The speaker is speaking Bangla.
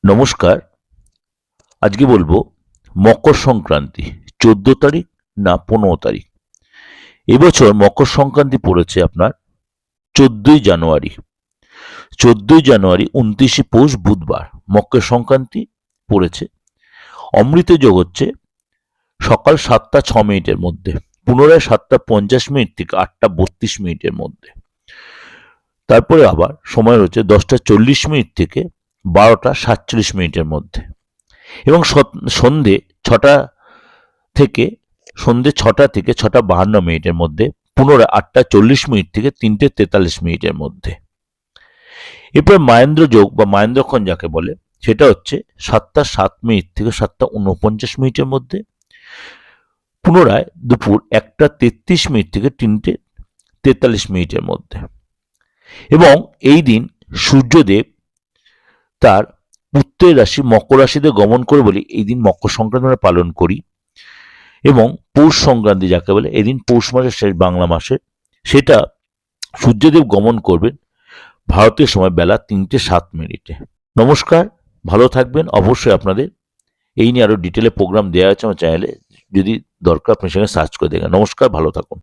নমস্কার। আজকে বলবো মকর সংক্রান্তি 14 তারিখ না 15 তারিখ। এবছর মকর সংক্রান্তি পড়েছে আপনার 14ই জানুয়ারি। 14ই জানুয়ারি 29শে পৌষ বুধবার মকর সংক্রান্তি পড়েছে। অমৃত যোগ হচ্ছে সকাল 7টা 6 মিনিটের মধ্যে, পুনরায় 7টা 50 মিনিট থেকে 8টা 32 মিনিটের মধ্যে। তারপরে আবার সময় হচ্ছে 10টা 40 মিনিট থেকে 12টা 47 মিনিটের মধ্যে, এবং সন্ধে 6টা থেকে 6টা 52 মিনিটের মধ্যে, পুনরায় 8টা 40 মিনিট থেকে 3টে 43 মিনিটের মধ্যে। এরপর মাহেন্দ্র যোগ বা মাহেন্দ্রক্ষণ যাকে বলে সেটা হচ্ছে 7টা 7 মিনিট থেকে 7টা 49 মিনিটের মধ্যে, পুনরায় দুপুর 1টা 33 মিনিট থেকে 3টে 43 মিনিটের মধ্যে। এবং এই দিন সূর্যদেব তার উত্তর রাশি মকর রাশিতে গমন করে বলে এই দিন মকর সংক্রান্তি আমরা পালন করি। এবং পৌষ সংক্রান্তি যাকে বলে এদিন পৌষ মাসের শেষ বাংলা মাসে, সেটা সূর্যদেব গমন করবেন ভারতীয় সময় বেলা 3টে 7 মিনিটে। নমস্কার, ভালো থাকবেন। অবশ্যই আপনাদের এই নিয়ে আরো ডিটেলে প্রোগ্রাম দেওয়া আছে আমার চ্যানেলে, যদি দরকার আপনি সেখানে সার্চ করে দেখেন। নমস্কার, ভালো থাকুন।